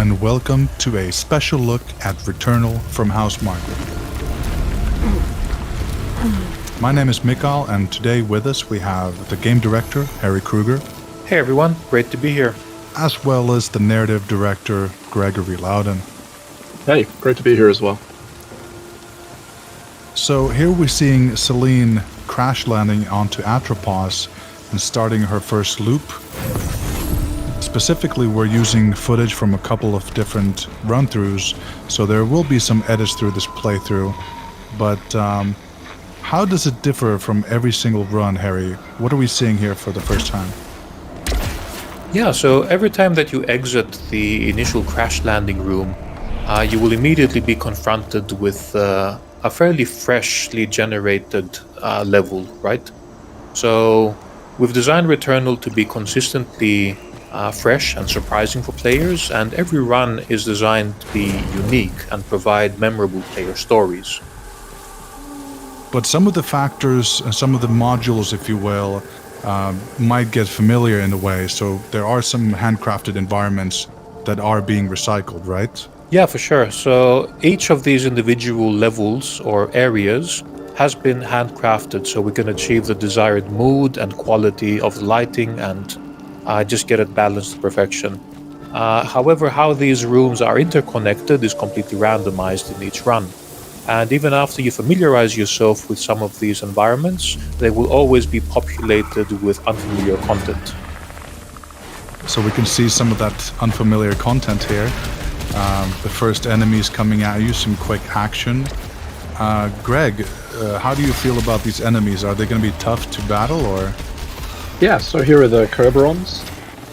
and welcome to a special look at Returnal from House Market. My name is Mikael, and today with us we have the game director, Harry Kruger. Hey everyone, great to be here. As well as the narrative director, Gregory Loudon. Hey, great to be here as well. So here we're seeing Celine crash landing onto Atropos and starting her first loop. Specifically, we're using footage from a couple of different run-throughs, so there will be some edits through this playthrough. But how does it differ from every single run, Harry? What are we seeing here for the first time? Yeah, so every time that you exit the initial crash landing room, you will immediately be confronted with a fairly freshly generated level, right? So we've designed Returnal to be consistently fresh and surprising for players, and every run is designed to be unique and provide memorable player stories. But some of the factors, some of the modules, if you will, might get familiar in a way, so there are some handcrafted environments that are being recycled, right? Yeah, for sure. So each of these individual levels or areas has been handcrafted so we can achieve the desired mood and quality of the lighting and just get it balanced to perfection. However, how these rooms are interconnected is completely randomized in each run. And even after you familiarize yourself with some of these environments, they will always be populated with unfamiliar content. So we can see some of that unfamiliar content here. The first enemies coming at you, some quick action. Greg, how do you feel about these enemies? Are they going to be tough to battle, or? Yeah, so here are the Kerberons.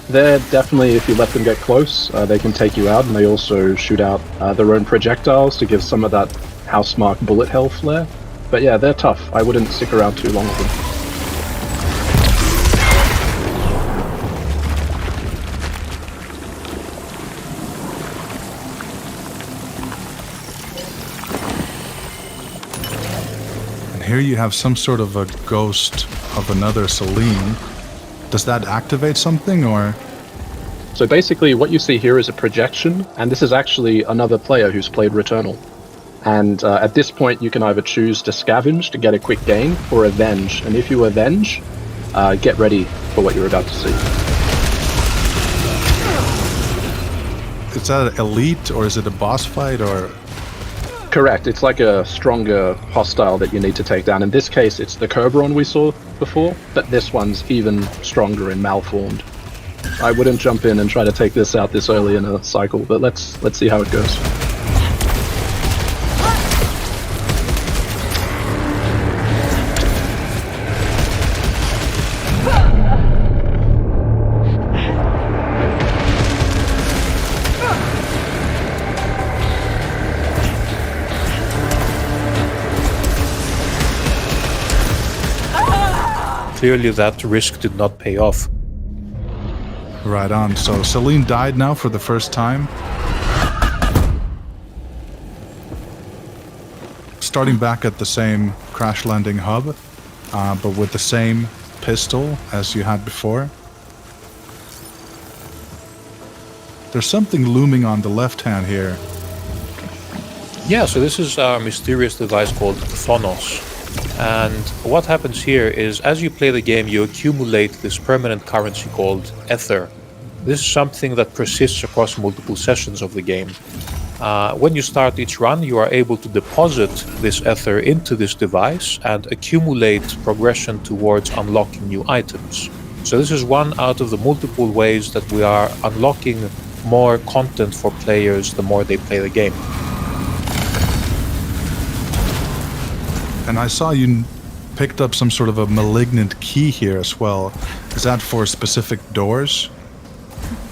They're definitely, if you let them get close, they can take you out, and they also shoot out their own projectiles to give some of that Housemarque bullet hell flair. But yeah, they're tough. I wouldn't stick around too long with them. And here you have some sort of a ghost of another Celine. Does that activate something, or? So basically what you see here is a projection, and this is actually another player who's played Returnal. And at this point, you can either choose to scavenge to get a quick gain, or avenge. And if you avenge, get ready for what you're about to see. Is that elite, or is it a boss fight, or? Correct, it's like a stronger hostile that you need to take down. In this case, it's the Kerberon we saw before, but this one's even stronger and malformed. I wouldn't jump in and try to take this out this early in a cycle, but let's see how it goes. Clearly that risk did not pay off. Right on. So Celine died now for the first time. Starting back at the same crash landing hub, but with the same pistol as you had before. There's something looming on the left hand here. Yeah, so this is our mysterious device called Phonos. And what happens here is, as you play the game, you accumulate this permanent currency called Ether. This is something that persists across multiple sessions of the game. When you start each run, you are able to deposit this Ether into this device and accumulate progression towards unlocking new items. So this is one out of the multiple ways that we are unlocking more content for players the more they play the game. And I saw you picked up some sort of a malignant key here as well. Is that for specific doors?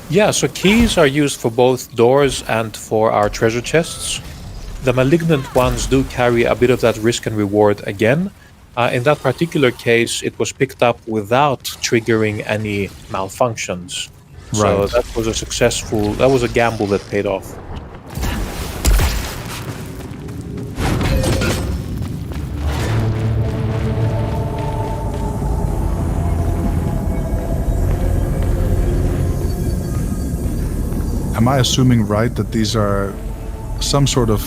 Yeah, so keys are used for both doors and for our treasure chests. The malignant ones do carry a bit of that risk and reward again. In that particular case, it was picked up without triggering any malfunctions. So Right. that was a gamble that paid off. am I assuming right that these are some sort of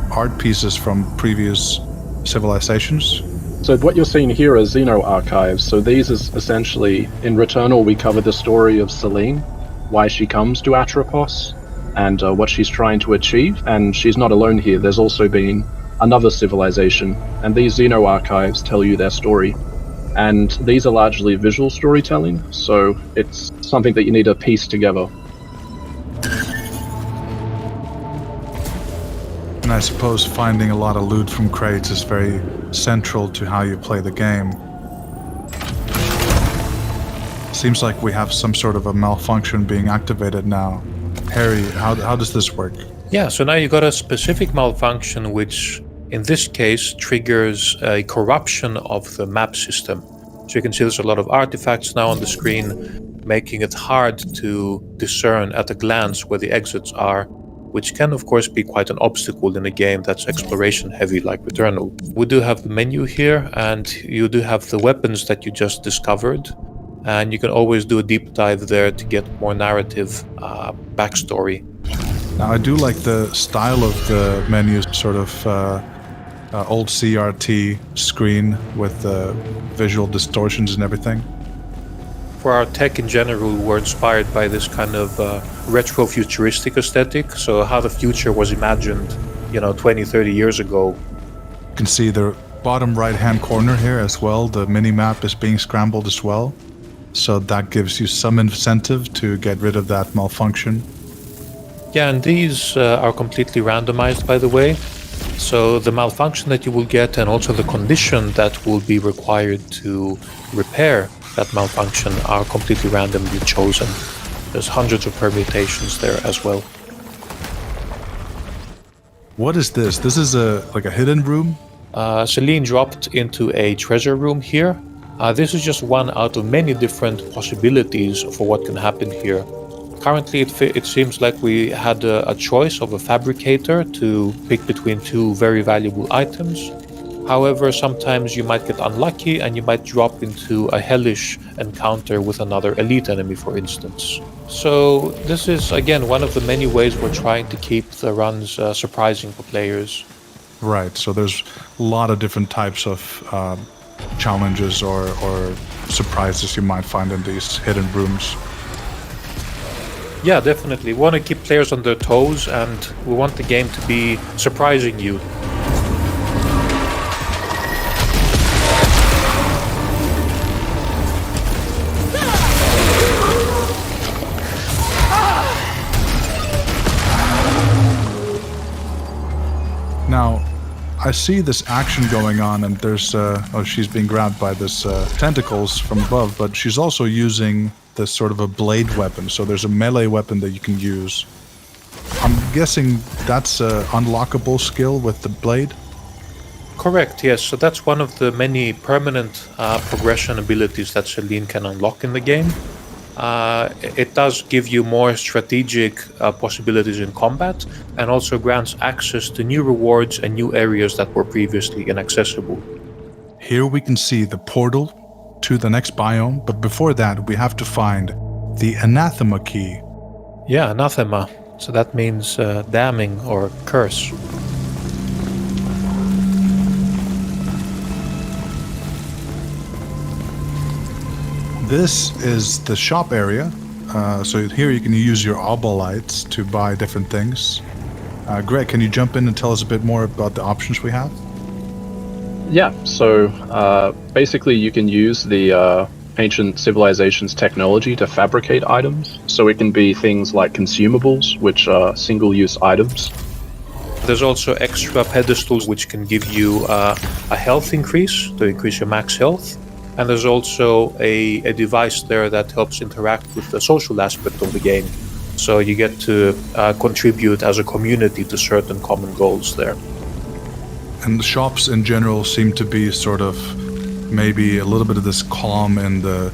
art pieces from previous civilizations? So what you're seeing here are Xeno archives. So these is essentially, in Returnal, we cover the story of Selene, why she comes to Atropos, and what she's trying to achieve. And she's not alone here. There's also been another civilization, and these Xeno archives tell you their story. And these are largely visual storytelling, so it's something that you need to piece together. And I suppose finding a lot of loot from crates is very central to how you play the game. Seems like we have some sort of a malfunction being activated now. Harry, how does this work? Yeah, so now you got a specific malfunction which in this case triggers a corruption of the map system. So you can see there's a lot of artifacts now on the screen, making it hard to discern at a glance where the exits are, which can of course be quite an obstacle in a game that's exploration heavy like Returnal. We do have the menu here, and you do have the weapons that you just discovered, and you can always do a deep dive there to get more narrative backstory. Now I do like the style of the menu, sort of old CRT screen with the visual distortions and everything. For our tech in general, we're inspired by this kind of retro-futuristic aesthetic, so how the future was imagined, 20, 30 years ago. You can see the bottom right-hand corner here as well. The mini-map is being scrambled as well, so that gives you some incentive to get rid of that malfunction. Yeah, and these are completely randomized, by the way. So the malfunction that you will get, and also the condition that will be required to repair that malfunction, are completely randomly chosen. There's hundreds of permutations there as well. What is this? This is like a hidden room? Selene dropped into a treasure room here. This is just one out of many different possibilities for what can happen here. Currently, it seems like we had a choice of a fabricator to pick between two very valuable items. However, sometimes you might get unlucky and you might drop into a hellish encounter with another elite enemy, for instance. So this is, again, one of the many ways we're trying to keep the runs surprising for players. Right, so there's a lot of different types of challenges or surprises you might find in these hidden rooms. Yeah, definitely. We want to keep players on their toes, and we want the game to be surprising you. Now, I see this action going on, and there's she's being grabbed by this tentacles from above, but she's also using this sort of a blade weapon. So there's a melee weapon that you can use. I'm guessing that's an unlockable skill with the blade? Correct, yes. So that's one of the many permanent progression abilities that Selene can unlock in the game. It does give you more strategic possibilities in combat, and also grants access to new rewards and new areas that were previously inaccessible. Here we can see the portal to the next biome, but before that we have to find the anathema key. Yeah, anathema. So that means damning or curse. This is the shop area. So here you can use your obolites to buy different things. Greg, can you jump in and tell us a bit more about the options we have? Yeah, so basically you can use the ancient civilization's technology to fabricate items. So it can be things like consumables, which are single-use items. There's also extra pedestals which can give you a health increase, to increase your max health. And there's also a device there that helps interact with the social aspect of the game. So you get to contribute as a community to certain common goals there. And the shops in general seem to be sort of maybe a little bit of this calm in the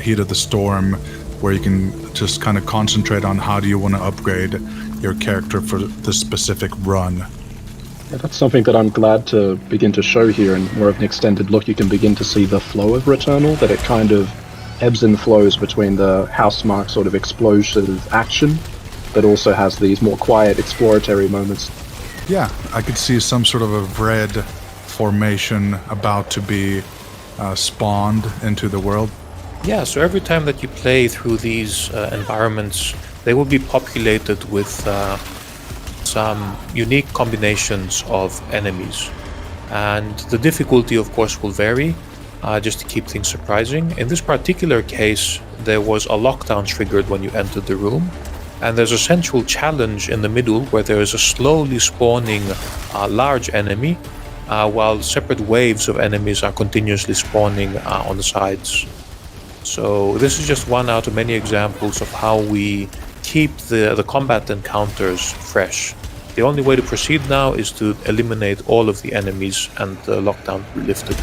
heat of the storm, where you can just kind of concentrate on how do you want to upgrade your character for the specific run. Yeah, that's something that I'm glad to begin to show here in more of an extended look. You can begin to see the flow of Returnal, that it kind of ebbs and flows between the Housemarque sort of explosive action but also has these more quiet exploratory moments. Yeah, I could see some sort of a red formation about to be spawned into the world. Yeah, so every time that you play through these environments, they will be populated with some unique combinations of enemies. And the difficulty, of course, will vary, just to keep things surprising. In this particular case, there was a lockdown triggered when you entered the room. And there's a central challenge in the middle where there is a slowly spawning large enemy, while separate waves of enemies are continuously spawning on the sides. So this is just one out of many examples of how we keep the combat encounters fresh. The only way to proceed now is to eliminate all of the enemies and the lockdown will be lifted.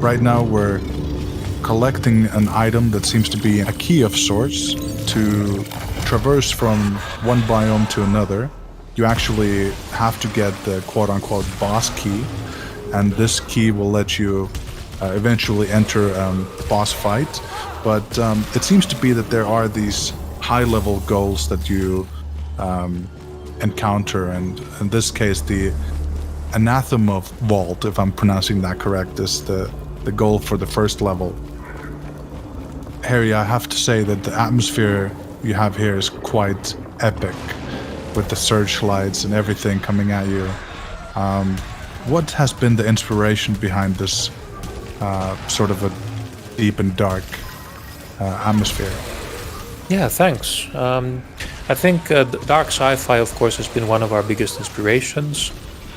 Right now we're collecting an item that seems to be a key of sorts to traverse from one biome to another. You actually have to get the quote-unquote boss key, and this key will let you eventually enter a boss fight. But it seems to be that there are these high-level goals that you encounter, and in this case the Anathema Vault, if I'm pronouncing that correct, is the goal for the first level. Harry, I have to say that the atmosphere you have here is quite epic, with the searchlights and everything coming at you. What has been the inspiration behind this sort of a deep and dark atmosphere? Yeah, thanks. I think dark sci-fi, of course, has been one of our biggest inspirations,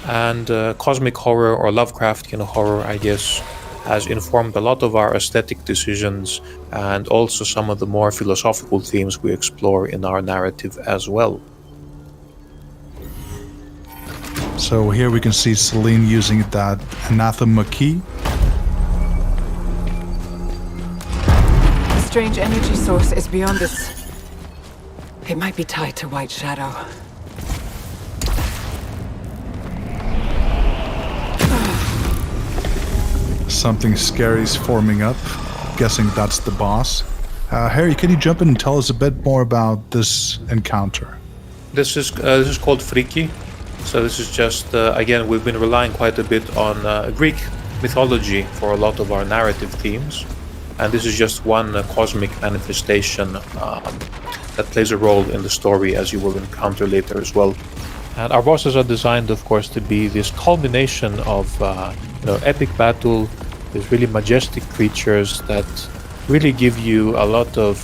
and cosmic horror or Lovecraftian horror, I guess, has informed a lot of our aesthetic decisions and also some of the more philosophical themes we explore in our narrative as well. So here we can see Celine using that Anathema key. The strange energy source is beyond this. It might be tied to White Shadow. Something scary is forming up. Guessing that's the boss. Harry, can you jump in and tell us a bit more about this encounter? This is called Freaky. So this is just, again, we've been relying quite a bit on Greek mythology for a lot of our narrative themes. And this is just one cosmic manifestation that plays a role in the story, as you will encounter later as well. And our bosses are designed, of course, to be this culmination of epic battle, these really majestic creatures that really give you a lot of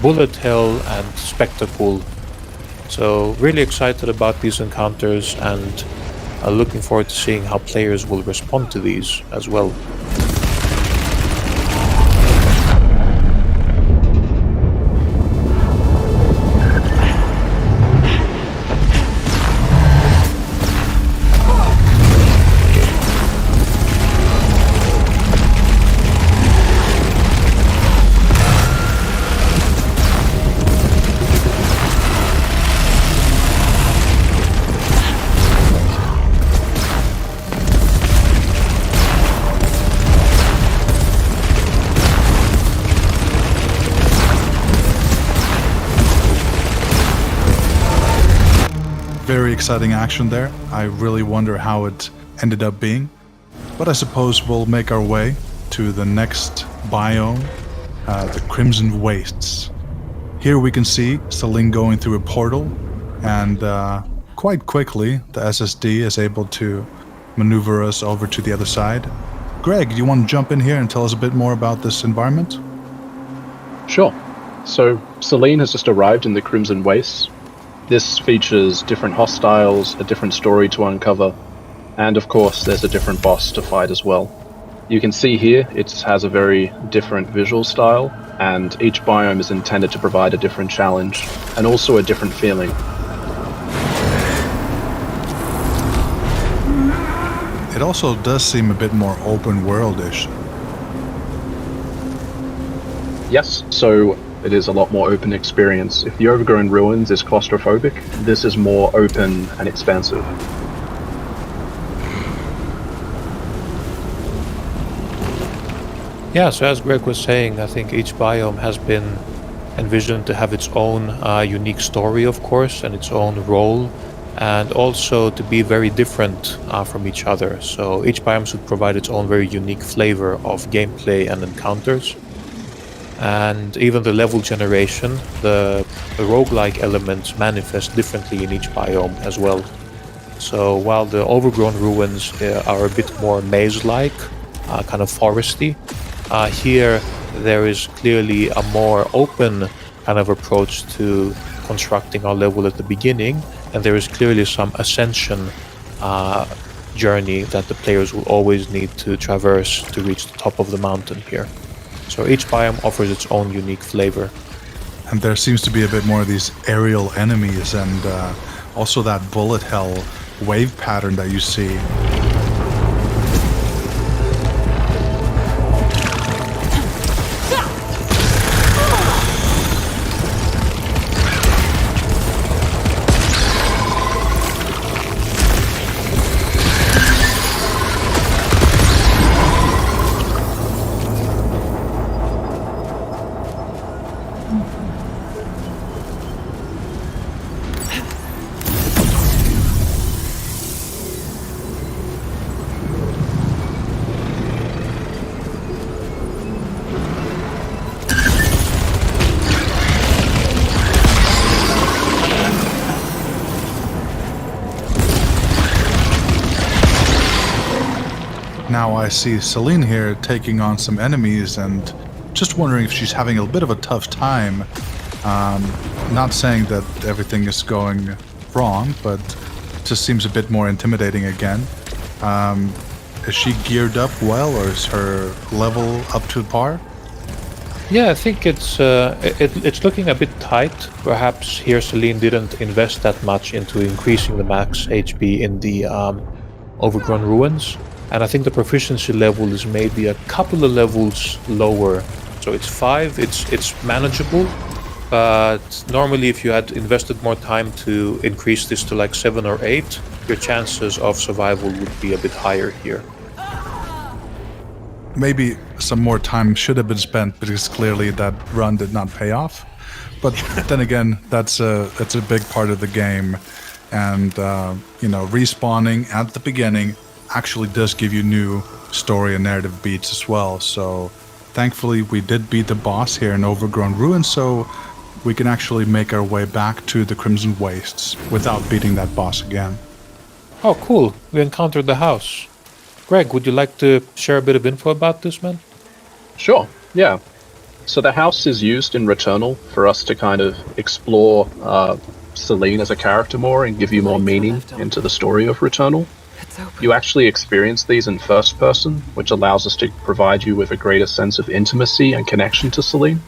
bullet hell and spectacle. So really excited about these encounters and looking forward to seeing how players will respond to these as well. Very exciting action there. I really wonder how it ended up being. But I suppose we'll make our way to the next biome, the Crimson Wastes. Here we can see Celine going through a portal, and quite quickly the SSD is able to maneuver us over to the other side. Greg, do you want to jump in here and tell us a bit more about this environment? Sure. So, Selene has just arrived in the Crimson Wastes. This features different hostiles, a different story to uncover, and of course there's a different boss to fight as well. You can see here it has a very different visual style, and each biome is intended to provide a different challenge, and also a different feeling. It also does seem a bit more open world-ish. Yes, so it is a lot more open experience. If the Overgrown Ruins is claustrophobic, this is more open and expansive. Yeah, so as Greg was saying, I think each biome has been envisioned to have its own unique story, of course, and its own role, and also to be very different from each other. So each biome should provide its own very unique flavor of gameplay and encounters. And even the level generation, the roguelike elements manifest differently in each biome as well. So while the Overgrown Ruins are a bit more maze-like, kind of foresty, here there is clearly a more open kind of approach to constructing our level at the beginning, and there is clearly some ascension journey that the players will always need to traverse to reach the top of the mountain here. So each biome offers its own unique flavor. And there seems to be a bit more of these aerial enemies and also that bullet hell wave pattern that you see. Now I see Selene here taking on some enemies and just wondering if she's having a bit of a tough time. Not saying that everything is going wrong, but it just seems a bit more intimidating again. Is she geared up well, or is her level up to par? Yeah, I think it's looking a bit tight. Perhaps here Selene didn't invest that much into increasing the max HP in the Overgrown Ruins. And I think the proficiency level is maybe a couple of levels lower. So it's 5, it's manageable. But normally if you had invested more time to increase this to like 7 or 8, your chances of survival would be a bit higher here. Maybe some more time should have been spent because clearly that run did not pay off. But then again, that's a big part of the game. And, respawning at the beginning actually does give you new story and narrative beats as well. So thankfully we did beat the boss here in Overgrown Ruins, so we can actually make our way back to the Crimson Wastes without beating that boss again. Oh, cool. We encountered the house. Greg, would you like to share a bit of info about this, man? Sure, yeah. So the house is used in Returnal for us to kind of explore Selene as a character more and give you more meaning into the story of Returnal. You actually experience these in first person, which allows us to provide you with a greater sense of intimacy and connection to Selene.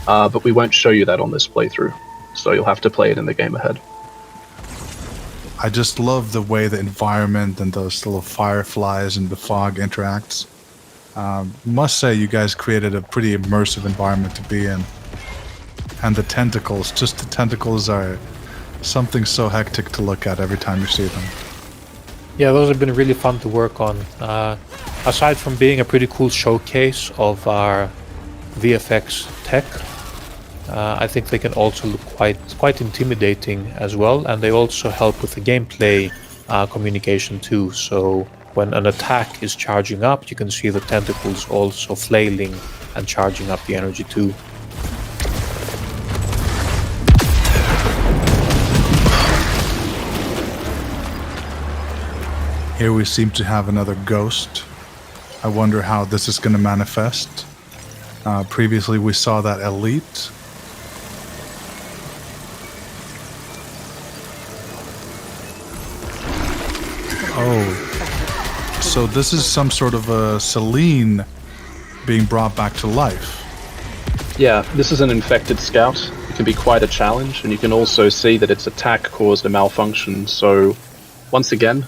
But we won't show you that on this playthrough, so you'll have to play it in the game ahead. I just love the way the environment and those little fireflies and the fog interacts. Must say you guys created a pretty immersive environment to be in. And the tentacles are something so hectic to look at every time you see them. Yeah, those have been really fun to work on. Aside from being a pretty cool showcase of our VFX tech, I think they can also look quite intimidating as well, and they also help with the gameplay communication too. So when an attack is charging up, you can see the tentacles also flailing and charging up the energy too. Here we seem to have another ghost I wonder how this is going to manifest. Previously, we saw that elite. Oh, so this is some sort of a Celine being brought back to life. Yeah, this is an infected scout. It can be quite a challenge, and you can also see that its attack caused a malfunction. So, once again,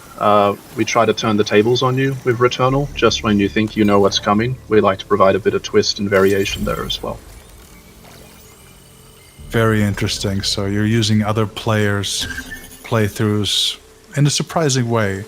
we try to turn the tables on you with Returnal. Just when you think you know what's coming, we like to provide a bit of twist and variation there as well. Very interesting. So you're using other players' playthroughs in a surprising way.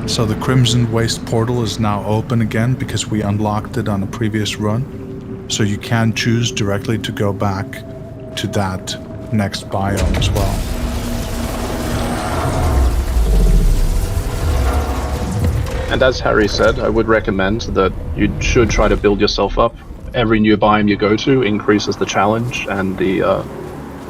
So the Crimson Waste portal is now open again because we unlocked it on a previous run. So you can choose directly to go back to that next biome as well. And as Harry said, I would recommend that you should try to build yourself up. Every new biome you go to increases the challenge and the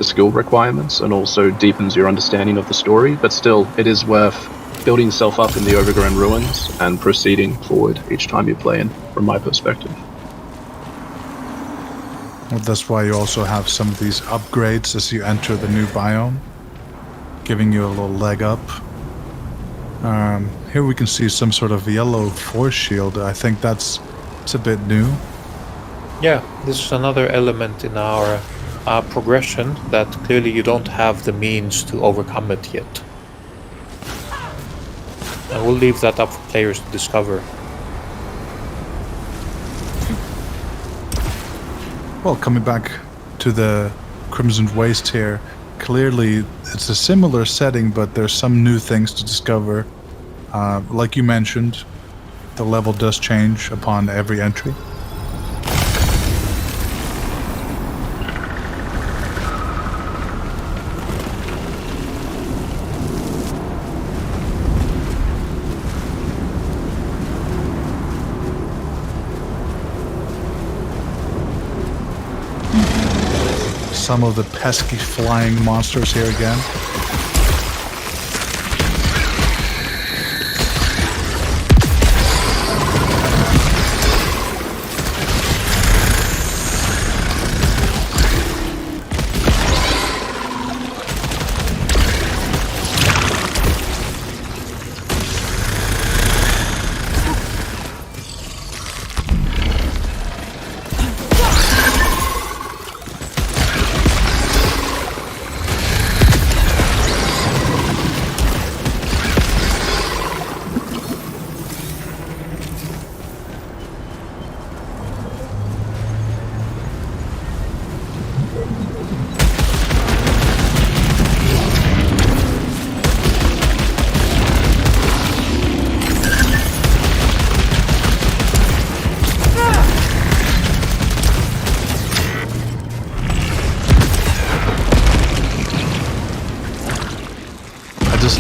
skill requirements, and also deepens your understanding of the story. But still, it is worth building yourself up in the overgrown ruins and proceeding forward each time you play in, from my perspective. Well, that's why you also have some of these upgrades as you enter the new biome, giving you a little leg up. Here we can see some sort of yellow force shield. I think it's a bit new. Yeah, this is another element in our progression that clearly you don't have the means to overcome it yet. And we'll leave that up for players to discover. Well, coming back to the Crimson Waste here, clearly it's a similar setting, but there's some new things to discover. Like you mentioned, the level does change upon every entry. Some of the pesky flying monsters here again.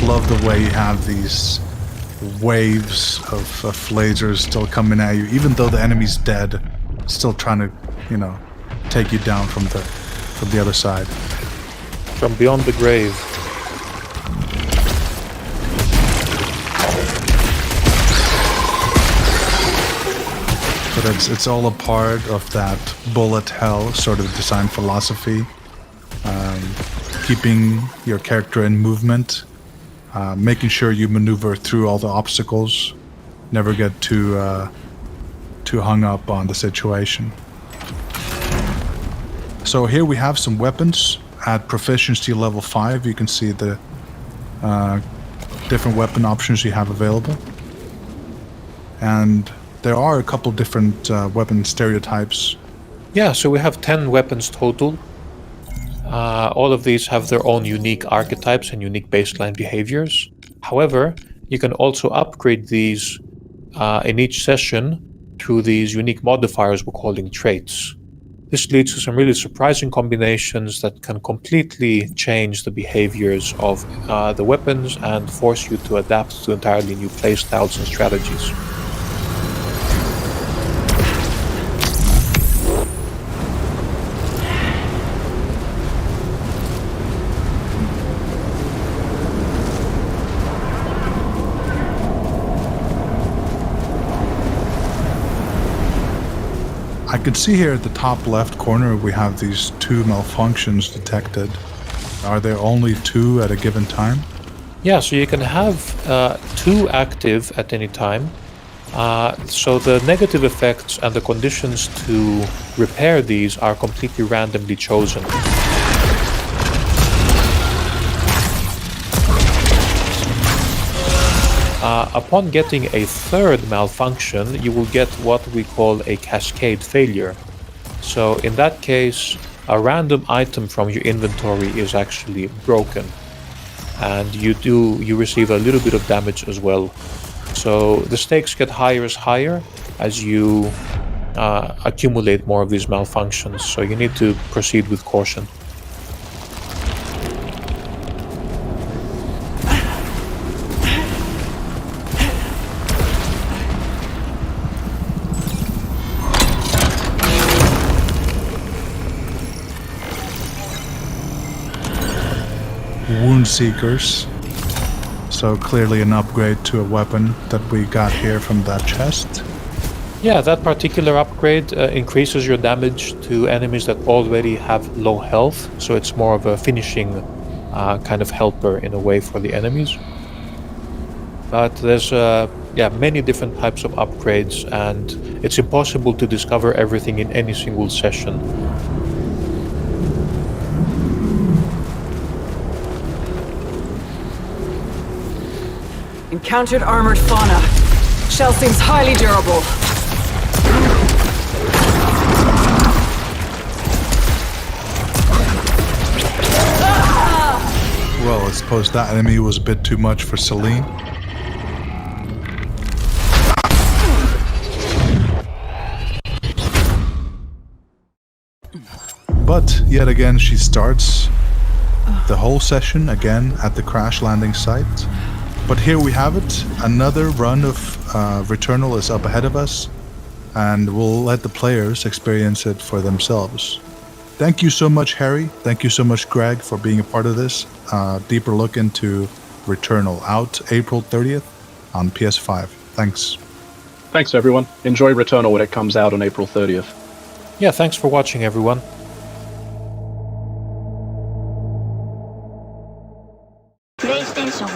Love the way you have these waves of lasers still coming at you, even though the enemy's dead, still trying to, take you down from the other side. From beyond the grave. But it's all a part of that bullet hell sort of design philosophy, keeping your character in movement. Making sure you maneuver through all the obstacles, never get too hung up on the situation. So here we have some weapons at proficiency level 5. You can see the different weapon options you have available. And there are a couple different weapon stereotypes. Yeah, so we have 10 weapons total. All of these have their own unique archetypes and unique baseline behaviors. However, you can also upgrade these in each session through these unique modifiers we're calling traits. This leads to some really surprising combinations that can completely change the behaviors of the weapons and force you to adapt to entirely new playstyles and strategies. I could see here at the top left corner we have these 2 malfunctions detected. Are there only 2 at a given time? Yeah, so you can have 2 active at any time. So the negative effects and the conditions to repair these are completely randomly chosen. Upon getting a 3rd malfunction, you will get what we call a cascade failure. So in that case, a random item from your inventory is actually broken, and you receive a little bit of damage as well. So the stakes get higher as you accumulate more of these malfunctions, so you need to proceed with caution. Wound Seekers. So clearly an upgrade to a weapon that we got here from that chest. Yeah, that particular upgrade increases your damage to enemies that already have low health, so it's more of a finishing kind of helper in a way for the enemies. But there's many different types of upgrades, and it's impossible to discover everything in any single session. Encountered armored fauna. Shell seems highly durable. Well, I suppose that enemy was a bit too much for Celine. But yet again she starts the whole session again at the crash landing site. But here we have it. Another run of Returnal is up ahead of us, and we'll let the players experience it for themselves. Thank you so much, Harry. Thank you so much, Greg, for being a part of this. Deeper look into Returnal, out April 30th on PS5. Thanks. Thanks, everyone. Enjoy Returnal when it comes out on April 30th. Yeah, thanks for watching, everyone. PlayStation